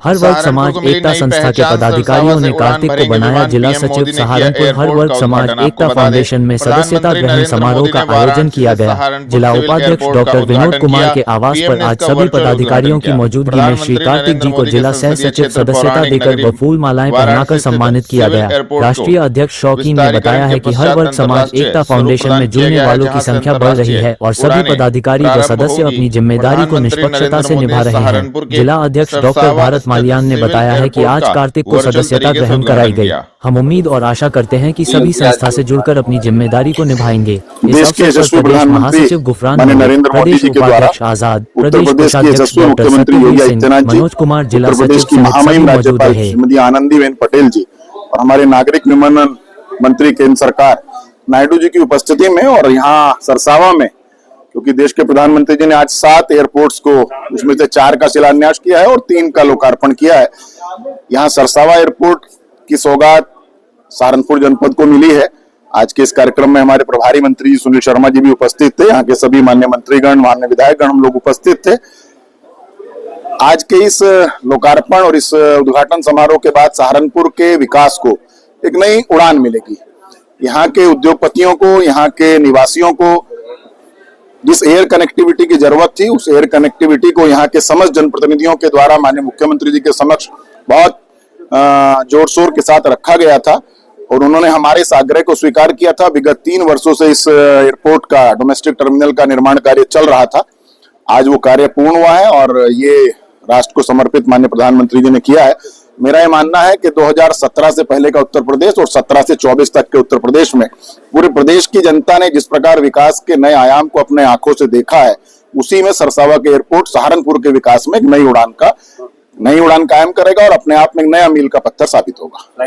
हर वर्ग समाज एकता संस्था के पदाधिकारियों ने कार्तिक को बनाया जिला सचिव सहारनपुर। हर वर्ग समाज एकता फाउंडेशन में सदस्यता ग्रहण समारोह का आयोजन किया गया। जिला उपाध्यक्ष डॉक्टर विनोद कुमार के आवास पर आज सभी पदाधिकारियों की मौजूदगी में श्री कार्तिक जी को जिला सह सचिव सदस्यता देकर व फूल मालाएं पहनाकर सम्मानित किया गया। राष्ट्रीय अध्यक्ष शौकीन ने बताया है कि हर वर्ग समाज एकता फाउंडेशन में जुड़ने वालों की संख्या बढ़ रही है और सभी पदाधिकारी व सदस्य अपनी जिम्मेदारी को निष्पक्षता से निभा रहे हैं। जिला अध्यक्ष डॉक्टर भारत मालियान ने बताया है कि आज कार्तिक को सदस्यता ग्रहण कराई गई। हम उम्मीद और आशा करते हैं कि सभी संस्था से जुड़कर अपनी जिम्मेदारी को निभाएंगे। इस अवसर पर प्रदेश महासचिव गुफरान, प्रदेश उपाध्यक्ष आजाद, प्रदेश कोषाध्यक्ष डॉक्टर सत्यवीर सिंह, मनोज कुमार, जिला सचिव सहित सभी मौजूद रहे। श्रीमती आनंदीबेन पटेल जी और हमारे नागरिक विमानन मंत्री केंद्र सरकार नायडू जी की उपस्थिति में और यहाँ सरसावा में, क्योंकि देश के प्रधानमंत्री जी ने आज 7 एयरपोर्ट्स को, उसमें से 4 का शिलान्यास किया है और 3 का लोकार्पण किया है। यहाँ सरसावा एयरपोर्ट की सौगात सहारनपुर जनपद को मिली है। आज के इस कार्यक्रम में हमारे प्रभारी मंत्री सुनील शर्मा जी भी उपस्थित थे। यहाँ के सभी मान्य मंत्रीगण, मान्य विधायकगण, हम लोग उपस्थित थे। आज के इस लोकार्पण और इस उद्घाटन समारोह के बाद सहारनपुर के विकास को एक नई उड़ान मिलेगी। यहाँ के उद्योगपतियों को, यहाँ के निवासियों को जिस एयर कनेक्टिविटी की जरूरत थी, उस एयर कनेक्टिविटी को यहाँ के समस्त जनप्रतिनिधियों के द्वारा माननीय मुख्यमंत्री जी के समक्ष बहुत जोर शोर के साथ रखा गया था और उन्होंने हमारे इस आग्रह को स्वीकार किया था। विगत 3 वर्षों से इस एयरपोर्ट का, डोमेस्टिक टर्मिनल का निर्माण कार्य चल रहा था। आज वो कार्य पूर्ण हुआ है और ये राष्ट्र को समर्पित माननीय प्रधानमंत्री जी ने किया है। मेरा ये मानना है कि 2017 से पहले का उत्तर प्रदेश और 17 से 24 तक के उत्तर प्रदेश में पूरे प्रदेश की जनता ने जिस प्रकार विकास के नए आयाम को अपने आंखों से देखा है, उसी में सरसावा के एयरपोर्ट सहारनपुर के विकास में एक नई उड़ान कायम करेगा और अपने आप में एक नया मील का पत्थर साबित होगा।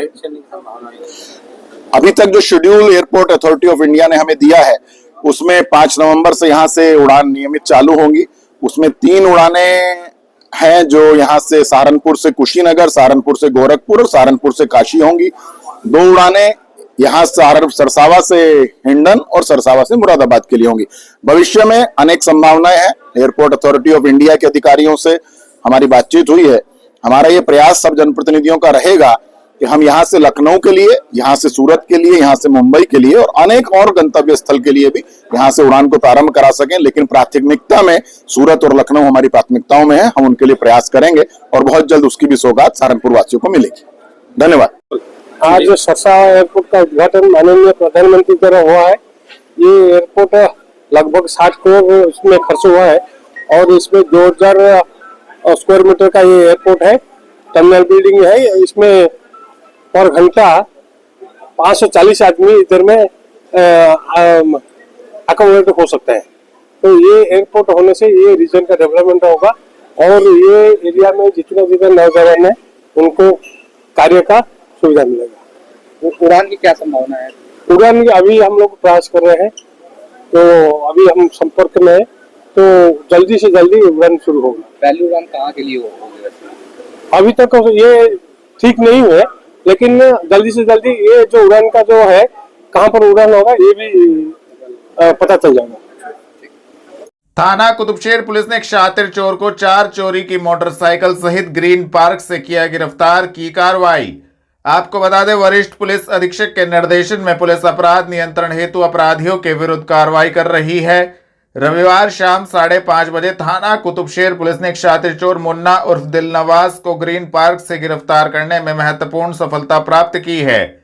अभी तक जो schedule airport authority of India ने हमें दिया है, उसमें 5 नवंबर से यहाँ से उड़ान नियमित चालू होंगी। उसमें 3 उड़ानें हैं जो यहाँ से सहारनपुर से कुशीनगर, सहारनपुर से गोरखपुर और सहारनपुर से काशी होंगी। 2 उड़ानें यहाँ सरसावा से हिंडन और सरसावा से मुरादाबाद के लिए होंगी। भविष्य में अनेक संभावनाएं हैं। एयरपोर्ट अथॉरिटी ऑफ इंडिया के अधिकारियों से हमारी बातचीत हुई है। हमारा ये प्रयास सब जनप्रतिनिधियों का रहेगा कि हम यहाँ से लखनऊ के लिए, यहाँ से सूरत के लिए, यहाँ से मुंबई के लिए और अनेक और गंतव्य स्थल के लिए भी यहाँ से उड़ान को प्रारंभ करा सकें। लेकिन प्राथमिकता में सूरत और लखनऊ हमारी प्राथमिकताओं में है। हम उनके लिए प्रयास करेंगे और बहुत जल्द उसकी भी सौगात सहारनपुर वासियों को मिलेगी। धन्यवाद। आज सरसावा एयरपोर्ट का उद्घाटन माननीय प्रधानमंत्री द्वारा हुआ है। ये एयरपोर्ट लगभग 60 करोड़ इसमें खर्च हुआ है और इसमें 2000 स्क्वायर मीटर का ये एयरपोर्ट है। टर्मिनल बिल्डिंग है। इसमें पर घंटा 540 आदमी इधर में अकोमोडेट हो सकते हैं। तो ये एयरपोर्ट होने से ये रीजन का डेवलपमेंट होगा और ये एरिया में जितना नौजवान है उनको कार्य का सुविधा मिलेगा। उड़ान की क्या संभावना है? उड़ान की अभी हम लोग प्रयास कर रहे हैं, तो अभी हम संपर्क में है, तो जल्दी से जल्दी उड़ान शुरू होगी। पहली उड़ान कहाँ के लिए होगी? अभी तक ये ठीक नहीं हुए, लेकिन जल्दी से जल्दी ये जो उड़ान का जो है, कहाँ पर उड़ान होगा ये भी पता चल जाएगा। थाना कुतुबशेर पुलिस ने एक शातिर चोर को 4 चोरी की मोटरसाइकिल सहित ग्रीन पार्क से किया गिरफ्तार की कार्रवाई। आपको बता दें, वरिष्ठ पुलिस अधीक्षक के निर्देशन में पुलिस अपराध नियंत्रण हेतु अपराधियों के विरुद्ध कार्रवाई कर रही है। रविवार शाम 5:30 बजे थाना कुतुबशेर पुलिस ने एक शातिर चोर मुन्ना उर्फ दिलनवाज को ग्रीन पार्क से गिरफ्तार करने में महत्वपूर्ण सफलता प्राप्त की है,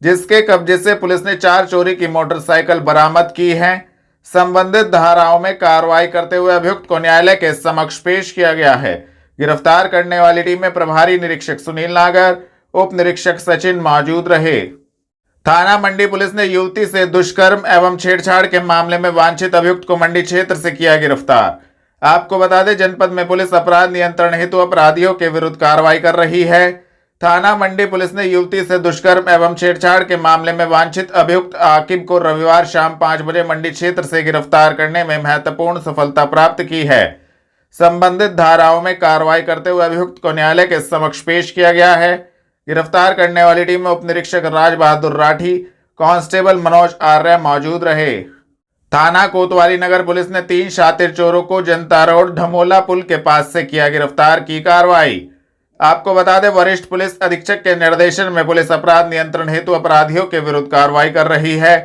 जिसके कब्जे से पुलिस ने 4 चोरी की मोटरसाइकिल बरामद की है। संबंधित धाराओं में कार्रवाई करते हुए अभियुक्त को न्यायालय के समक्ष पेश किया गया है। गिरफ्तार करने वाली टीम में प्रभारी निरीक्षक सुनील नागर, उप निरीक्षक सचिन मौजूद रहे। थाना मंडी पुलिस ने युवती से दुष्कर्म एवं छेड़छाड़ के मामले में वांछित अभियुक्त को मंडी क्षेत्र से किया गिरफ्तार। आपको बता दें, जनपद में पुलिस अपराध नियंत्रण हेतु अपराधियों के विरुद्ध कार्रवाई कर रही है। थाना मंडी पुलिस ने युवती से दुष्कर्म एवं छेड़छाड़ के मामले में वांछित अभियुक्त आकिब को रविवार शाम 5 बजे मंडी क्षेत्र से गिरफ्तार करने में महत्वपूर्ण सफलता प्राप्त की है। संबंधित धाराओं में कार्रवाई करते हुए अभियुक्त को न्यायालय के समक्ष पेश किया गया है। गिरफ्तार करने वाली टीम में उप निरीक्षक राज बहादुर राठी, कांस्टेबल मनोज आर्य मौजूद रहे। थाना कोतवाली नगर पुलिस ने 3 शातिर चोरों को जनता रोड धमोला पुल के पास से किया गिरफ्तार की कार्रवाई। आपको बता दें, वरिष्ठ पुलिस अधीक्षक के निर्देशन में पुलिस अपराध नियंत्रण हेतु अपराधियों के विरुद्ध कार्रवाई कर रही है।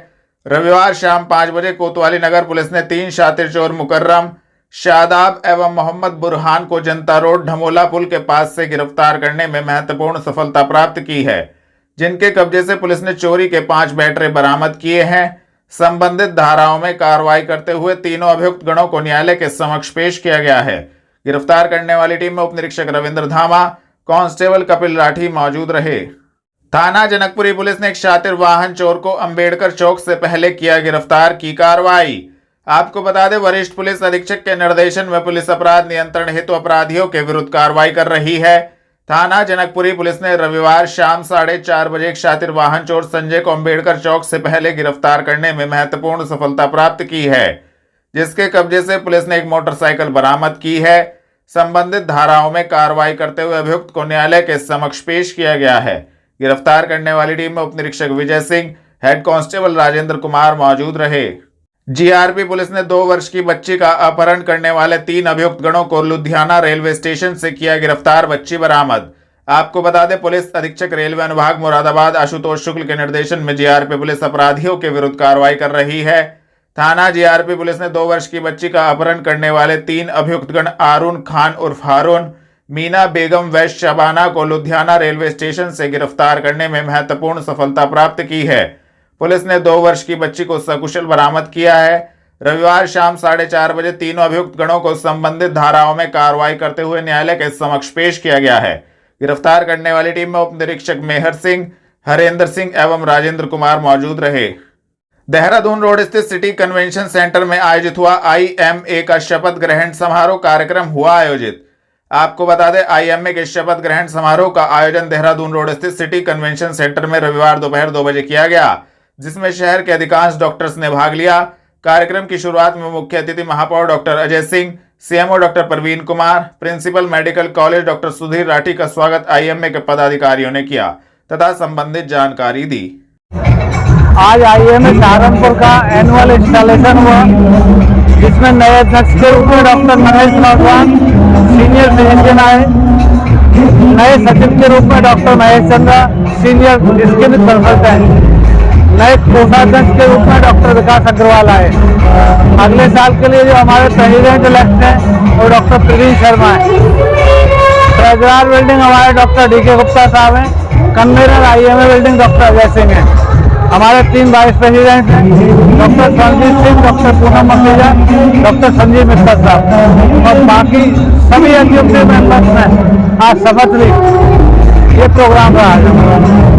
रविवार शाम 5 बजे कोतवाली नगर पुलिस ने 3 शातिर चोर मुकर्रम, शादाब एवं मोहम्मद बुरहान को जनता रोड ढमोला पुल के पास से गिरफ्तार करने में महत्वपूर्ण सफलता प्राप्त की है, जिनके कब्जे से पुलिस ने चोरी के 5 बैटरे बरामद किए हैं। संबंधित धाराओं में कार्रवाई करते हुए तीनों अभियुक्त गणों को न्यायालय के समक्ष पेश किया गया है। गिरफ्तार करने वाली टीम में उप निरीक्षक रविंद्र धामा, कांस्टेबल कपिल राठी मौजूद रहे। थाना जनकपुरी पुलिस ने एक शातिर वाहन चोर को अंबेडकर चौक से पहले किया गिरफ्तार की कार्रवाई। आपको बता दें, वरिष्ठ पुलिस अधीक्षक के निर्देशन में पुलिस अपराध नियंत्रण हेतु अपराधियों के विरुद्ध कार्रवाई कर रही है। थाना जनकपुरी पुलिस ने रविवार शाम 4:30 बजे एक शातिर वाहन चोर संजय को अंबेडकर चौक से पहले गिरफ्तार करने में महत्वपूर्ण सफलता प्राप्त की है, जिसके कब्जे से पुलिस ने एक मोटरसाइकिल बरामद की है। संबंधित धाराओं में कार्रवाई करते हुए अभियुक्त को न्यायालय के समक्ष पेश किया गया है। गिरफ्तार करने वाली टीम में उप निरीक्षक विजय सिंह, हेड कांस्टेबल राजेंद्र कुमार मौजूद रहे। जीआरपी पुलिस ने 2 वर्ष की बच्ची का अपहरण करने वाले 3 अभियुक्त गणों को लुधियाना रेलवे स्टेशन से किया गिरफ्तार, बच्ची बरामद। आपको बता दें, पुलिस अधीक्षक रेलवे अनुभाग मुरादाबाद आशुतोष शुक्ल के निर्देशन में जीआरपी पुलिस अपराधियों के विरुद्ध कार्रवाई कर रही है। थाना जीआरपी पुलिस ने 2 वर्ष की बच्ची का अपहरण करने वाले 3 अभियुक्त गण आरून खान उर्फ हारून, मीना बेगम वैश्य शबाना को लुधियाना रेलवे स्टेशन से गिरफ्तार करने में महत्वपूर्ण सफलता प्राप्त की है। पुलिस ने 2 वर्ष की बच्ची को सकुशल बरामद किया है। रविवार शाम 4:30 बजे तीनों अभियुक्त गणों को संबंधित धाराओं में कार्रवाई करते हुए न्यायालय के समक्ष पेश किया गया है। गिरफ्तार करने वाली टीम में उप निरीक्षक मेहर सिंह, हरेंद्र सिंह एवं राजेंद्र कुमार मौजूद रहे। देहरादून रोड स्थित सिटी कन्वेंशन सेंटर में आयोजित हुआ IMA का शपथ ग्रहण समारोह कार्यक्रम हुआ आयोजित। आपको बता दें, IMA के शपथ ग्रहण समारोह का आयोजन देहरादून रोड स्थित सिटी कन्वेंशन सेंटर में रविवार दोपहर 2 बजे किया गया, जिसमें शहर के अधिकांश डॉक्टर्स ने भाग लिया। कार्यक्रम की शुरुआत में मुख्य अतिथि महापौर doctor Ajay Singh, CMO doctor Praveen Kumar, principal medical college doctor Sudhir Rathi का स्वागत IMA के पदाधिकारियों ने किया तथा संबंधित जानकारी दी। आज IMA सहारनपुर का एनुअल इंस्टॉलेशन हुआ, जिसमें नए अध्यक्ष के रूप में डॉक्टर महेश नौजवान सीनियर फिजिशियन आए। नए सचिव के रूप में doctor Mahesh Chandra senior skin consultant, नए कोषाध्यक्ष के रूप में डॉक्टर विकास अग्रवाल आए। अगले साल के लिए जो हमारे प्रेसिडेंट इलेक्ट हैं वो डॉक्टर प्रवीण शर्मा है। ट्रेजरर बिल्डिंग हमारे डॉक्टर DK गुप्ता साहब हैं। Convener IMA building doctor Ajay Singh हैं। हमारे 3 वाइस प्रेसिडेंट हैं, doctor Sanjeev Singh, doctor Poonam Makhija, doctor Sanjeev Mishra साहब और बाकी सभी एग्जीक्यूटिव मेंबर्स ने आज शपथ ली। ये प्रोग्राम रहा है।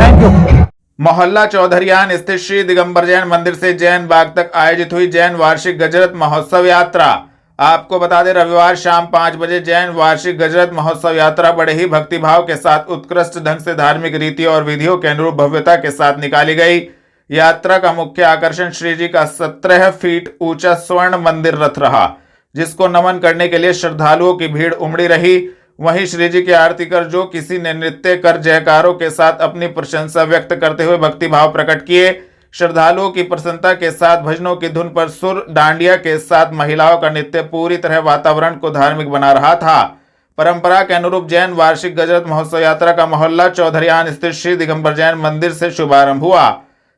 Thank you. मोहल्ला चौधरियान स्थित श्री दिगंबर जैन मंदिर से जैन बाग तक आयोजित हुई जैन वार्षिक गजरत महोत्सव यात्रा। आपको बता दें, रविवार शाम 5 बजे जैन वार्षिक गजरत महोत्सव यात्रा बड़े ही भक्तिभाव के साथ उत्कृष्ट ढंग से धार्मिक रीति और विधियों के अनुरूप भव्यता के साथ निकाली गई। यात्रा का मुख्य आकर्षण श्री जी का 17 फीट ऊंचा स्वर्ण मंदिर रथ रहा, जिसको नमन करने के लिए श्रद्धालुओं की भीड़ उमड़ी रही। वहीं श्री जी की आरती कर जो किसी ने नृत्य कर जयकारों के साथ अपनी प्रशंसा व्यक्त करते हुए भक्तिभाव प्रकट किए। श्रद्धालुओं की प्रसन्नता के साथ भजनों की धुन पर सुर डांडिया के साथ महिलाओं का नृत्य पूरी तरह वातावरण को धार्मिक बना रहा था। परंपरा के अनुरूप जैन वार्षिक गजरत महोत्सव यात्रा का मोहल्ला चौधरियान स्थित श्री दिगंबर जैन मंदिर से शुभारंभ हुआ।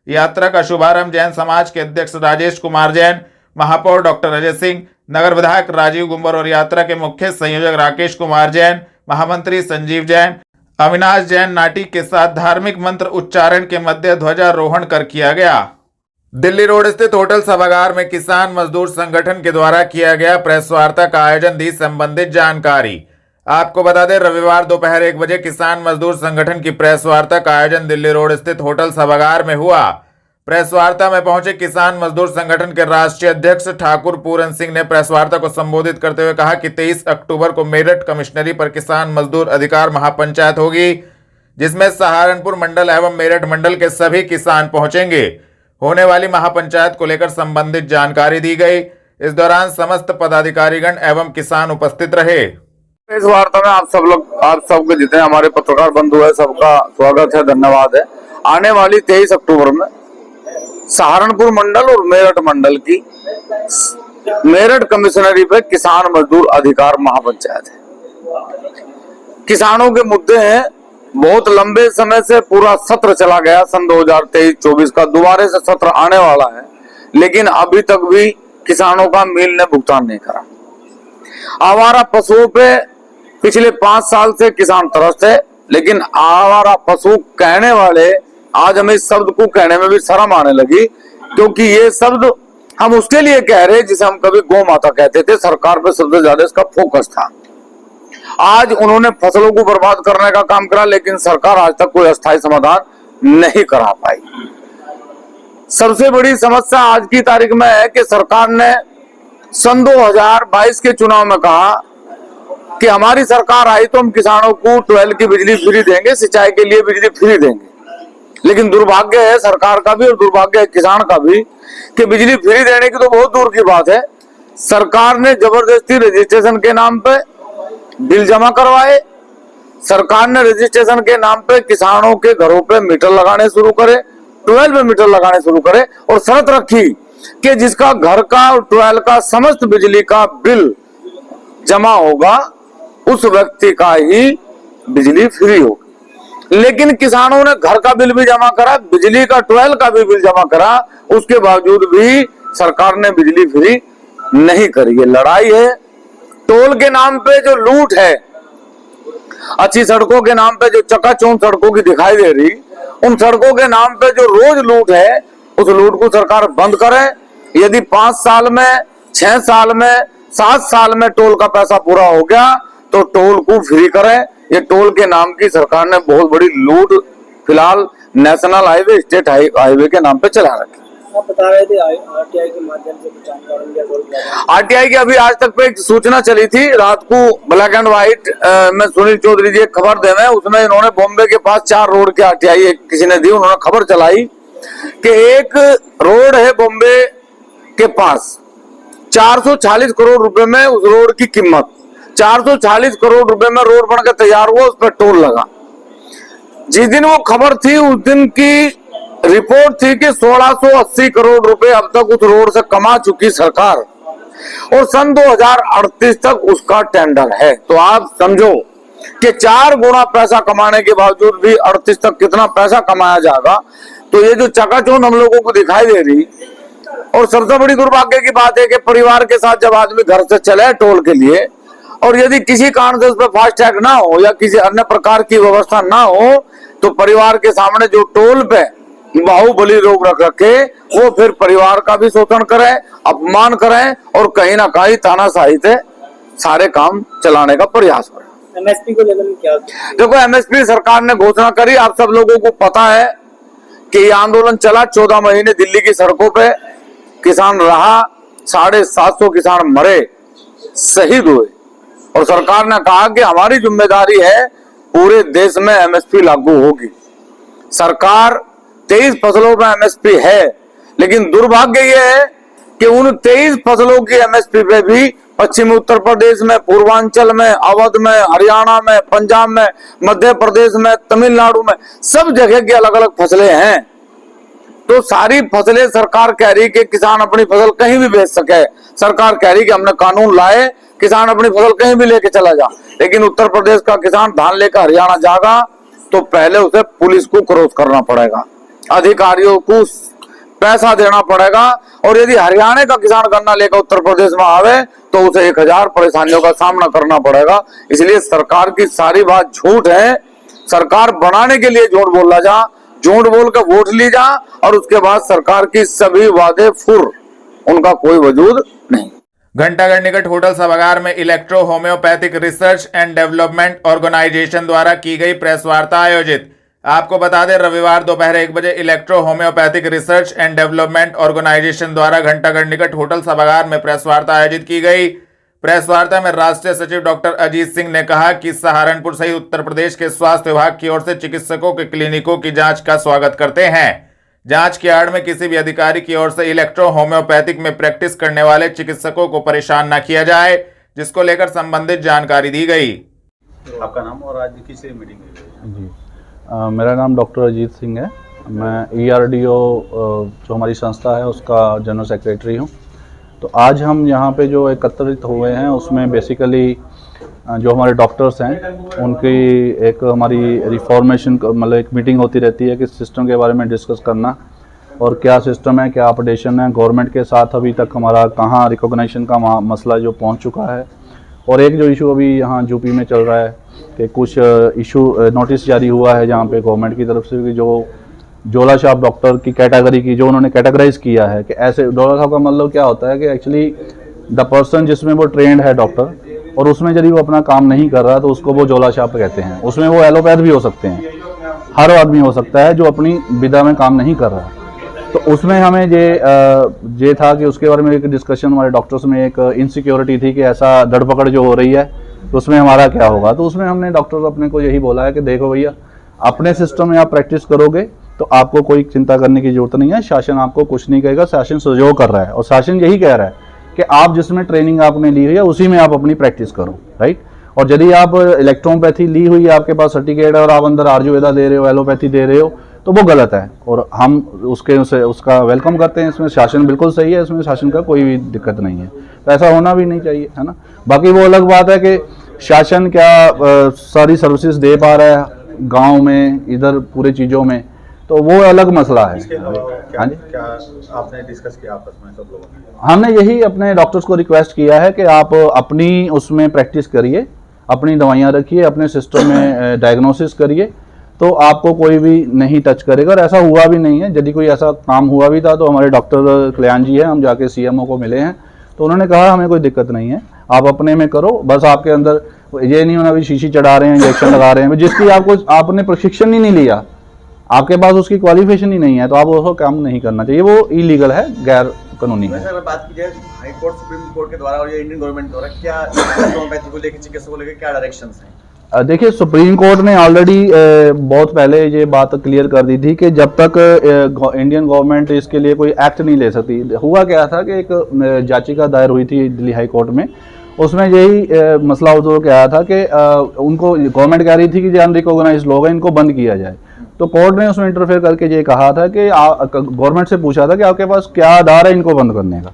यात्रा का शुभारंभ जैन समाज के अध्यक्ष राजेश कुमार जैन, महापौर डॉक्टर अजय सिंह, नगर विधायक राजीव गुंबर और यात्रा के मुख्य संयोजक राकेश कुमार जैन, महामंत्री संजीव जैन, अविनाश जैन नाटी के साथ धार्मिक मंत्र उच्चारण के मध्य ध्वजारोहण कर किया गया। दिल्ली रोड स्थित होटल सभागार में किसान मजदूर संगठन के द्वारा किया गया प्रेस वार्ता का आयोजन दी संबंधित जानकारी। आपको बता दें, रविवार दोपहर 1 बजे किसान मजदूर संगठन की प्रेस वार्ता का आयोजन दिल्ली रोड स्थित होटल सभागार में हुआ। प्रेस वार्ता में पहुंचे किसान मजदूर संगठन के राष्ट्रीय अध्यक्ष ठाकुर पूरन सिंह ने प्रेस वार्ता को संबोधित करते हुए कहा कि 23 अक्टूबर को मेरठ कमिश्नरी पर किसान मजदूर अधिकार महापंचायत होगी, जिसमें सहारनपुर मंडल एवं मेरठ मंडल के सभी किसान पहुंचेंगे। होने वाली महापंचायत को लेकर संबंधित जानकारी दी गई। इस दौरान समस्त पदाधिकारीगण एवं किसान उपस्थित रहे। इस वार्ता में आप सबके जितने हमारे पत्रकार बंधु है, सबका स्वागत है, धन्यवाद है। आने वाली 23 अक्टूबर में सहारनपुर मंडल और मेरठ मंडल की मेरठ कमिश्नरी पे किसान मजदूर अधिकार महापंचायत है। किसानों के मुद्दे हैं। बहुत लंबे समय से पूरा सत्र चला गया, सन 2023-24 का दोबारा से सत्र आने वाला है, लेकिन अभी तक भी किसानों का मिल ने भुगतान नहीं करा। आवारा पशुओं पे पिछले 5 साल से किसान त्रस्त है, लेकिन आवारा पशु कहने वाले आज हमें इस शब्द को कहने में भी शर्म आने लगी, क्योंकि ये शब्द हम उसके लिए कह रहे जिसे हम कभी गौ माता कहते थे। सरकार पे सबसे ज्यादा इसका फोकस था। आज उन्होंने फसलों को बर्बाद करने का काम करा, लेकिन सरकार आज तक कोई अस्थायी समाधान नहीं करा पाई। सबसे बड़ी समस्या आज की तारीख में है कि सरकार ने सन 2022 के चुनाव में कहा कि हमारी सरकार आई तो हम किसानों को 12 की बिजली फ्री देंगे, सिंचाई के लिए बिजली फ्री देंगे। लेकिन दुर्भाग्य है सरकार का भी और दुर्भाग्य है किसान का भी कि बिजली फ्री देने की तो बहुत दूर की बात है, सरकार ने जबरदस्ती रजिस्ट्रेशन के नाम पे बिल जमा करवाए। सरकार ने रजिस्ट्रेशन के नाम पे किसानों के घरों पे मीटर लगाने शुरू करे, 12 में मीटर लगाने शुरू करे और शर्त रखी कि जिसका घर का और 12 का समस्त बिजली का बिल जमा होगा उस व्यक्ति का ही बिजली फ्री होगी। लेकिन किसानों ने घर का बिल भी जमा करा, बिजली का 12 का भी बिल जमा करा, उसके बावजूद भी सरकार ने बिजली फ्री नहीं करी। ये लड़ाई है। टोल के नाम पे जो लूट है, अच्छी सड़कों के नाम पे जो चकाचौंध सड़कों की दिखाई दे रही, उन सड़कों के नाम पे जो रोज लूट है, उस लूट को सरकार बंद करे। यदि 5 साल में, 6 साल में, 7 साल में टोल का पैसा पूरा हो गया तो टोल को फ्री करे। ये टोल के नाम की सरकार ने बहुत बड़ी लूट फिलहाल नेशनल हाईवे, स्टेट हाईवे के नाम पे चला रखी। आप बता रहे थे आरटीआई के माध्यम से कुछ जानकारी मिला टोल प्लाजा। आरटीआई की अभी आज तक पे एक सूचना चली थी, रात को ब्लैक एंड व्हाइट में सुनील चौधरी जी एक खबर दे रहे, उसमें इन्होंने बॉम्बे के पास 4 रोड के आरटीआई किसी ने दी, उन्होंने खबर चलाई कि एक रोड है बॉम्बे के पास 440 करोड़ रुपए में उस रोड की कीमत, 440 करोड़ रुपए में रोड बनकर तैयार हुआ, उस पर टोल लगा। जिस दिन वो खबर थी उस दिन की रिपोर्ट थी कि 1680 करोड़ रुपए अब तक उस रोड से कमा चुकी सरकार और सन 2038 तक उसका टेंडर है। तो आप समझो कि 4 गुना पैसा कमाने के बावजूद भी 38 तक कितना पैसा कमाया जाएगा। तो ये जो चकाचौंध हम लोगों को दिखाई दे रही, और सबसे बड़ी दुर्भाग्य की बात है कि परिवार के साथ जब आदमी घर से चले टोल के लिए और यदि किसी कारण से उस पर फास्ट टैग ना हो या किसी अन्य प्रकार की व्यवस्था ना हो तो परिवार के सामने जो टोल पे बाहुबली रोक रख रखे वो फिर परिवार का भी शोषण करें, अपमान करें और कहीं ना कहीं तानाशाही से सारे काम चलाने का प्रयास करें। एमएसपी को लेकर क्या? देखो, एमएसपी सरकार ने घोषणा करी, आप सब लोगों को पता है कि ये आंदोलन चला 14 महीने दिल्ली की सड़कों पे, किसान रहा, 750 किसान मरे, शहीद हुए और सरकार ने कहा कि हमारी जिम्मेदारी है पूरे देश में एमएसपी लागू होगी। सरकार 23 फसलों में एमएसपी है, लेकिन दुर्भाग्य यह है कि उन 23 फसलों की एमएसपी पे भी पश्चिमी उत्तर प्रदेश में, पूर्वांचल में, अवध में, हरियाणा में, पंजाब में, मध्य प्रदेश में, तमिलनाडु में, सब जगह की अलग अलग फसलें हैं। तो सारी फसलें सरकार कह रही कि किसान अपनी फसल कहीं भी बेच सके, सरकार कह रही कि हमने कानून लाए किसान अपनी फसल कहीं भी लेके चला जा, लेकिन उत्तर प्रदेश का किसान धान लेकर हरियाणा जाएगा तो पहले उसे पुलिस को क्रॉस करना पड़ेगा, अधिकारियों को पैसा देना पड़ेगा, और यदि हरियाणा का किसान गन्ना लेकर उत्तर प्रदेश में आवे तो उसे 1000 परेशानियों का सामना करना पड़ेगा। इसलिए सरकार की सारी बात झूठ है। सरकार बनाने के लिए झूठ बोला जा, झूठ बोल कर वोट ली जा और उसके बाद सरकार की सभी वादे फुर, उनका कोई वजूद नहीं। घंटाघर निकट होटल सभागार में electro homeopathic research and development organisation द्वारा की गई प्रेस वार्ता आयोजित। आपको बता दें, रविवार दोपहर 1 बजे electro homeopathic research and development organisation द्वारा घंटाघर निकट होटल सभागार में प्रेस वार्ता आयोजित की गई। प्रेस वार्ता में राष्ट्रीय सचिव डॉक्टर अजीत सिंह ने कहा कि सहारनपुर सहित उत्तर प्रदेश के स्वास्थ्य विभाग की ओर से चिकित्सकों के क्लिनिकों की जांच का स्वागत करते हैं। जांच की आड़ में किसी भी अधिकारी की ओर से इलेक्ट्रो होम्योपैथिक में प्रैक्टिस करने वाले चिकित्सकों को परेशान न किया जाए, जिसको लेकर संबंधित जानकारी दी गई। आपका नाम और आज किस मीटिंग में? जी, मेरा नाम डॉक्टर अजीत सिंह है। मैं ERDO जो हमारी संस्था है उसका जनरल सेक्रेटरी हूँ। तो आज हम यहाँ पे जो एकत्रित हुए हैं उसमें बेसिकली जो हमारे डॉक्टर्स हैं उनकी एक हमारी रिफॉर्मेशन मतलब एक मीटिंग होती रहती है कि सिस्टम के बारे में डिस्कस करना और क्या सिस्टम है, क्या अपडेशन है गवर्नमेंट के साथ, अभी तक हमारा कहाँ रिकॉग्निशन का मसला जो पहुंच चुका है। और एक जो इशू अभी यहाँ यूपी में चल रहा है कि कुछ इशू नोटिस जारी हुआ है जहाँ पे गवर्नमेंट की तरफ से कि जो जोला छाप डॉक्टर की कैटेगरी की जो उन्होंने कैटेगराइज किया है कि ऐसे जोला छाप का मतलब क्या होता है कि एक्चुअली द पर्सन जिसमें वो ट्रेंड है डॉक्टर और उसमें यदि वो अपना काम नहीं कर रहा तो उसको वो जोला छाप कहते हैं। उसमें वो एलोपैथ भी हो सकते हैं, हर आदमी हो सकता है जो अपनी विधा में काम नहीं कर रहा। तो उसमें हमें ये था कि उसके बारे में एक डिस्कशन हमारे डॉक्टर्स में एक इनसिक्योरिटी थी कि ऐसा धड़पकड़ जो हो रही है तो उसमें हमारा क्या होगा। तो उसमें हमने डॉक्टर्स अपने को यही बोला है कि देखो भैया, अपने सिस्टम में आप प्रैक्टिस करोगे तो आपको कोई चिंता करने की जरूरत नहीं है, शासन आपको कुछ नहीं कहेगा, शासन सहयोग कर रहा है और शासन यही कह रहा है कि आप जिसमें ट्रेनिंग आपने ली हुई है उसी में आप अपनी प्रैक्टिस करो, राइट। और यदि आप इलेक्ट्रोपैथी ली हुई है, आपके पास सर्टिफिकेट है और आप अंदर आयुर्वेदा दे रहे हो, एलोपैथी दे रहे हो, तो वो गलत है और हम उसका वेलकम करते हैं। इसमें शासन बिल्कुल सही है, इसमें शासन का कोई भी दिक्कत नहीं है, तो ऐसा होना भी नहीं चाहिए, है ना। बाकी वो अलग बात है कि शासन क्या सारी सर्विसेज दे पा रहा है गाँव में, इधर पूरे चीज़ों में, तो वो अलग मसला है। हाँ जी, क्या आपने डिस्कस किया आपस में सब लोगों ने? हमने यही अपने डॉक्टर्स को रिक्वेस्ट किया है कि आप अपनी उसमें प्रैक्टिस करिए, अपनी दवाइयाँ रखिए, अपने सिस्टम में डायग्नोसिस करिए, तो आपको कोई भी नहीं टच करेगा। और ऐसा हुआ भी नहीं है, यदि कोई ऐसा काम हुआ भी था तो हमारे डॉक्टर कल्याण जी है, हम जाके CMO को मिले हैं तो उन्होंने कहा हमें कोई दिक्कत नहीं है, आप अपने में करो, बस आपके अंदर ये नहीं होना भी शीशी चढ़ा रहे हैं, इंजेक्शन लगा रहे हैं, जिसकी आपने प्रशिक्षण ही नहीं लिया, आपके पास उसकी क्वालिफिकेशन ही नहीं है, तो आप उसको काम नहीं करना चाहिए, वो इलीगल है, गैर कानूनी है। अगर बात की जाए हाई कोर्ट, सुप्रीम कोर्ट के द्वारा और ये इंडियन गवर्नमेंट द्वारा क्या होम्योपैथी को लेकर, चिकित्सा को लेकर क्या डायरेक्शंस हैं? देखिए, सुप्रीम कोर्ट ने ऑलरेडी बहुत पहले ये बात क्लियर कर दी थी कि जब तक इंडियन गवर्नमेंट इसके लिए कोई एक्ट नहीं ले सकती। हुआ क्या था कि एक याचिका दायर हुई थी दिल्ली हाई कोर्ट में, उसमें यही मसला उठो के आया था कि उनको गवर्नमेंट कह रही थी कि जो अनरिकॉग्नाइज्ड लोग हैं इनको बंद किया जाए। तो कोर्ट ने उसमें इंटरफेयर करके ये कहा था कि गवर्नमेंट से पूछा था कि आपके पास क्या आधार है इनको बंद करने का,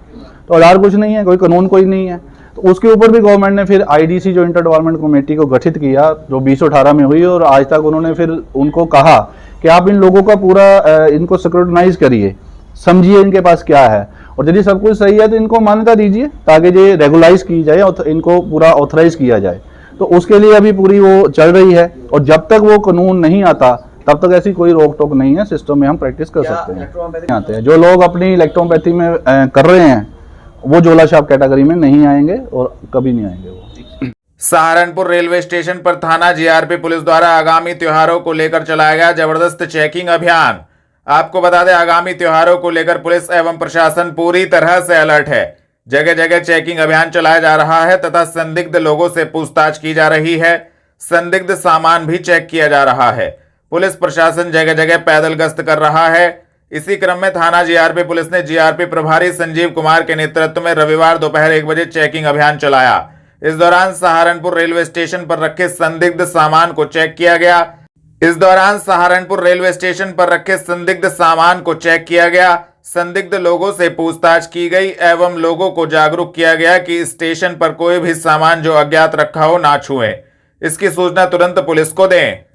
तो आधार कुछ नहीं है, कोई कानून कोई नहीं है। तो उसके ऊपर भी गवर्नमेंट ने फिर IDC जो इंटर डिपार्टमेंट कमेटी को गठित किया जो 2018 में हुई, और आज तक उन्होंने फिर उनको कहा कि आप इन लोगों का पूरा इनको स्क्रूटनाइज करिए, समझिए इनके पास क्या है, और यदि सब कुछ सही है तो इनको मान्यता दीजिए ताकि ये रेगुलाइज की जाए और इनको पूरा ऑथराइज किया जाए। तो उसके लिए अभी पूरी वो चल रही है, और जब तक वो कानून नहीं आता तब तक ऐसी कोई रोक टोक नहीं है, सिस्टम में हम प्रैक्टिस कर सकते हैं। आते हैं जो लोग अपनी इलेक्ट्रोपैथी में कर रहे हैं वो जोला छाप कैटेगरी में नहीं आएंगे और कभी नहीं आएंगे वो। सहारनपुर रेलवे स्टेशन पर थाना GRP पुलिस द्वारा आगामी त्योहारों को लेकर चलाया गया जबरदस्त चेकिंग अभियान। आपको बता दें, आगामी त्योहारों को लेकर पुलिस एवं प्रशासन पूरी तरह से अलर्ट है। जगह जगह चेकिंग अभियान चलाया जा रहा है तथा संदिग्ध लोगों से पूछताछ की जा रही है, संदिग्ध सामान भी चेक किया जा रहा है। पुलिस प्रशासन जगह जगह पैदल गश्त कर रहा है। इसी क्रम में थाना GRP पुलिस ने GRP प्रभारी संजीव कुमार के नेतृत्व में रविवार दोपहर 1 बजे चेकिंग अभियान चलाया। इस दौरान सहारनपुर रेलवे स्टेशन पर रखे संदिग्ध सामान को चेक किया गया। इस दौरान सहारनपुर रेलवे स्टेशन पर रखे संदिग्ध सामान को चेक किया गया, संदिग्ध लोगों से पूछताछ की गई एवं लोगों को जागरूक किया गया कि स्टेशन पर कोई भी सामान जो अज्ञात रखा हो ना छुएं। इसकी सूचना तुरंत पुलिस को दें।